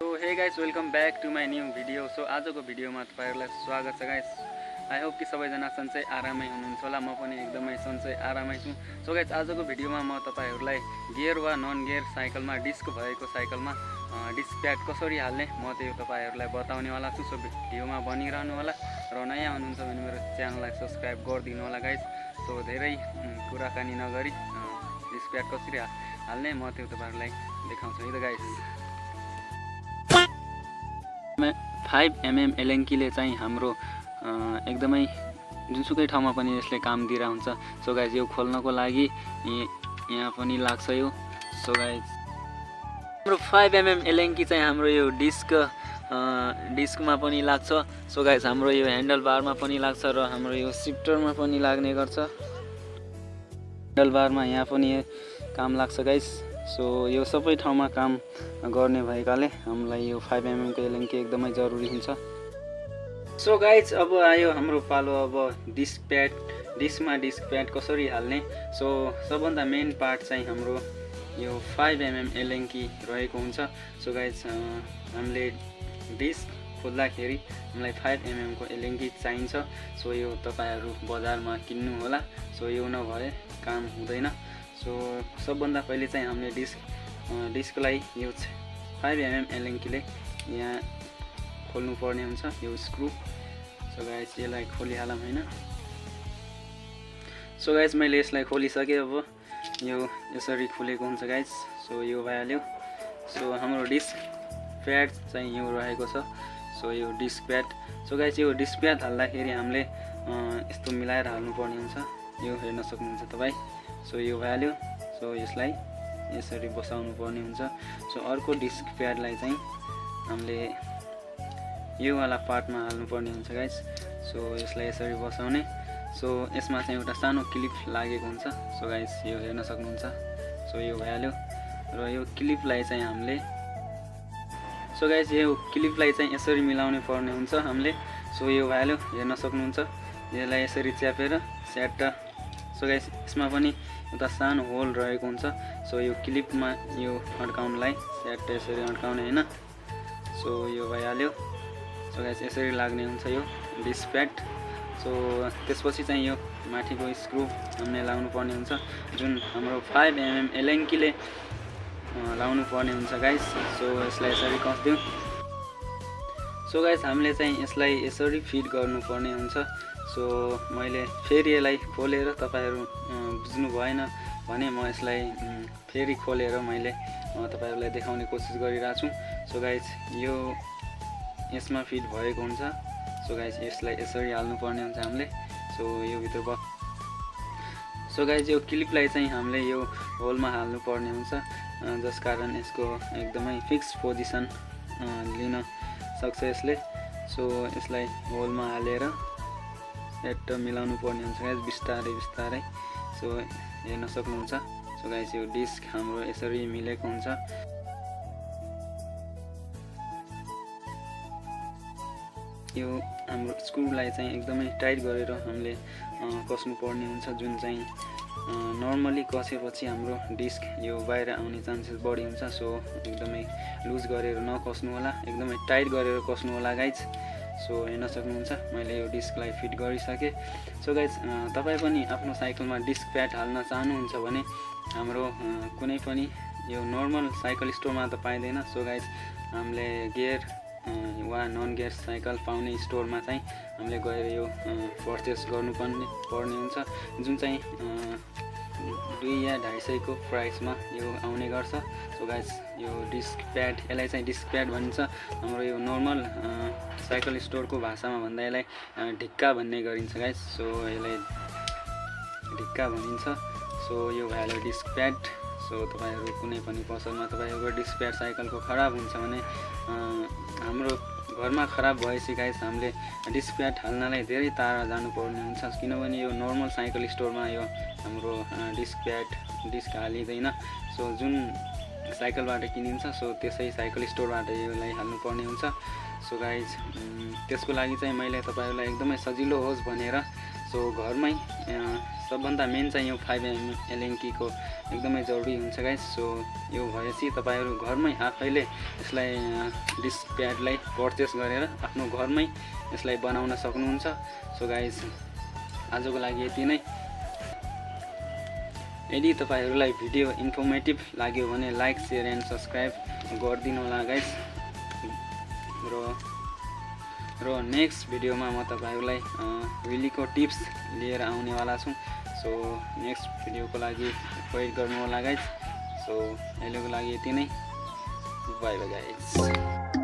So hey guys welcome back to my new video. So आजको भिडियोमा तपाईँहरूलाई स्वागत छ गाइस। आई होप कि सबैजना सन्चै आरामै हुनुहुन्छ होला। म पनि एकदमै सन्चै आरामै छु। सो गाइस आजको भिडियोमा म तपाईँहरूलाई गियर वा नन गियर साइकलमा डिस्क भएको साइकलमा डिस्क प्याड कसरी हाल्ने म त्यो तपाईँहरूलाई बताउनेवाला छु। सो भिडियोमा बनिरहनु होला र नयाँ हुनुहुन्छ भने मेरो च्यानललाई सब्सक्राइब गरिदिनु होला गाइस। सो धेरै कुराकानी नगरी डिस्क प्याड कसरी हाल्ने म त्यो तपाईँहरूलाई देखाउँछु है त गाइस। 5mm एलेङ्कीले चाहिँ हाम्रो एकदमै जुनसुकै ठाउँमा पनि यसले काम दिइरहेको हुन्छ। सो गाइस यो खोल्नको लागि यहाँ पनि लाग्छ यो। सो गाइस हाम्रो 5mm एलेङ्की चाहिँ हाम्रो यो डिस्कमा पनि लाग्छ। सो गाइस हाम्रो यो ह्यान्डल बारमा पनि लाग्छ र हाम्रो यो सिफ्टरमा पनि लाग्ने गर्छ। ह्यान्डल बारमा यहाँ पनि काम लाग्छ गाइस। सो यो सबै ठाउँमा काम गर्ने भएकाले हामीलाई यो 5mm को एलेङ्की एकदमै जरुरी हुन्छ। सो गाइज अब आयो हाम्रो पालो अब डिस्कमा डिस्क प्याड कसरी हाल्ने। सो सबभन्दा मेन पार्ट चाहिँ हाम्रो यो 5mm एलेङ्की रहेको हुन्छ। सो गाइज हामीले डिस्क खोल्दाखेरि हामीलाई 5mm को एलेङ्की चाहिन्छ। सो यो तपाईँहरू बजारमा किन्नु होला। सो यो नभए काम हुँदैन। सो सबभन्दा पहिले चाहिँ हामीले डिस्कलाई यो 5mm एलेङ्कीले यहाँ खोल्नु पर्ने हुन्छ यो स्क्रु। सो गाइस यसलाई खोलिहालौँ हैन। सो गाइस मैले यसलाई खोलिसकेँ। अब यो यसरी खुलेको हुन्छ गाइस। सो यो भइहाल्यो। सो हाम्रो डिस्क प्याड चाहिँ यो रहेको छ। सो यो डिस्क प्याड। सो गाइस यो डिस्क प्याड हाल्दाखेरि हामीले यस्तो मिलाएर हाल्नुपर्ने हुन्छ। यो हेर्न सक्नुहुन्छ तपाईँ। सो यो भइहाल्यो। सो यसलाई यसरी बसाउनु पर्ने हुन्छ। सो अर्को डिस्क प्याडलाई चाहिँ हामीले यो वाला पार्टमा हाल्नुपर्ने हुन्छ गाइस। सो यसलाई यसरी बसाउने। सो यसमा चाहिँ एउटा सानो क्लिप लागेको हुन्छ। सो गाइस यो हेर्न सक्नुहुन्छ। सो यो भइहाल्यो र यो क्लिपलाई चाहिँ हामीले यसरी मिलाउनु पर्ने हुन्छ हामीले। सो यो भइहाल्यो हेर्न सक्नुहुन्छ। यसलाई यसरी च्यापेर स्याट। सो गाइस यसमा पनि एउटा सानो होल रहेको हुन्छ। सो यो क्लिपमा यो अड्काउनलाई स्याट यसरी अड्काउने हैन। सो यो भइहाल्यो। सो गाइस यसरी लाग्ने हुन्छ यो डिस्क प्याड। सो त्यसपछि चाहिँ यो माथिको स्क्रु हामीले लाउनु पर्ने हुन्छ जुन हाम्रो 5mm एलेङ्कीले लाउनु पर्ने हुन्छ गाइस। सो यसलाई यसरी कस्दिउँ। सो गाइस हामीले चाहिँ यसलाई यसरी फिट गर्नुपर्ने हुन्छ। सो मैले फेरि यसलाई खोलेर तपाईँहरू बुझ्नु भएन भने म यसलाई फेरि खोलेर मैले तपाईँहरूलाई देखाउने कोसिस गरिरहेको छु। सो गाइस यो यसमा फिट भएको हुन्छ। सो गाइस यसलाई यसरी हाल्नुपर्ने हुन्छ हामीले। सो यो भित्र सो गाइस यो क्लिपलाई चाहिँ हामीले यो होलमा हाल्नुपर्ने हुन्छ जस कारण यसको एकदमै फिक्स पोजिसन लिन सक्छ यसले। सो यसलाई होलमा हालेर सेट मिलाउनु पर्ने हुन्छ गाइस बिस्तारै बिस्तारै। सो हेर्न सक्नुहुन्छ। सो गाइस यो डिस्क हाम्रो यसरी मिलेको हुन्छ। यो हाम्रो स्क्रुलाई चाहिँ एकदमै टाइट गरेर हामीले कस्नु पर्ने हुन्छ जुन चाहिँ नर्मली कसेपछि हाम्रो डिस्क यो बाहिर आउने चान्सेस बढी हुन्छ। सो एकदमै लुज गरेर नकस्नु होला, एकदमै टाइट गरेर कस्नु होला गाइस। सो हेर्न सक्नुहुन्छ मैले यो डिस्कलाई फिट गरिसकेँ। सो गाइस तपाईँ पनि आफ्नो साइकलमा डिस्क प्याड हाल्न चाहनुहुन्छ भने हाम्रो कुनै पनि यो नर्मल साइकल स्टोरमा त पाइँदैन। सो गाइस हामीले गियर वा नन गियर साइकल पाउने स्टोरमा चाहिँ हामीले गएर यो पर्चेस गर्नुपर्ने हुन्छ जुन चाहिँ 2 या 250 को प्राइसमा यो आउने गर्छ। सो गाइस यो डिस्क प्याड यसलाई चाहिँ डिस्क प्याड भनिन्छ। हाम्रो यो नर्मल साइकल स्टोरको भाषामा भन्दा यसलाई ढिक्का भन्ने गरिन्छ गाइस। सो यसलाई ढिक्का भनिन्छ। सो यो भइहाल्यो डिस्क प्याड। सो तपाईँहरू कुनै पनि पसलमा तपाईँहरूको डिस्क प्याड साइकलको खराब हुन्छ भने हाम्रो घरमा खराब भएपछि गाइस हामीले डिस्क प्याड हाल्नलाई धेरै टाढा जानुपर्ने हुन्छ किनभने यो नर्मल साइकल स्टोरमा यो हाम्रो डिस्क हालिँदैन। सो जुन साइकलबाट किनिन्छ सो त्यसै साइकल स्टोरबाट यसलाई हाल्नुपर्ने हुन्छ। सो गाइज त्यसको लागि चाहिँ मैले तपाईँहरूलाई एकदमै सजिलो होस् भनेर सो घरमै सबभन्दा मेन चाहिँ यो 5mm एलेङ्कीको एकदमै जरुरी हुन्छ गाइस। सो यो भएपछि तपाईहरु घरमै आफैले यसलाई डिस्क प्याडलाई पर्चेस गरेर आफ्नो घरमै यसलाई बनाउन सक्नुहुन्छ। सो गाइस आजको लागि यति नै। यदि तपाईहरुलाई भिडियो इन्फर्मेटिभ लाग्यो भने लाइक शेयर एन्ड सब्स्क्राइब गरिदिनु होला गाइस। र नेक्स्ट भिडियोमा म तपाईहरुलाई व्हीलीको टिप्स लिएर आउनेवाला छु। सो नेक्स्ट भिडियोको लागि वेट गर्नु होला गाइस। सो अहिलेको लागि यति नै। Bye bye guys.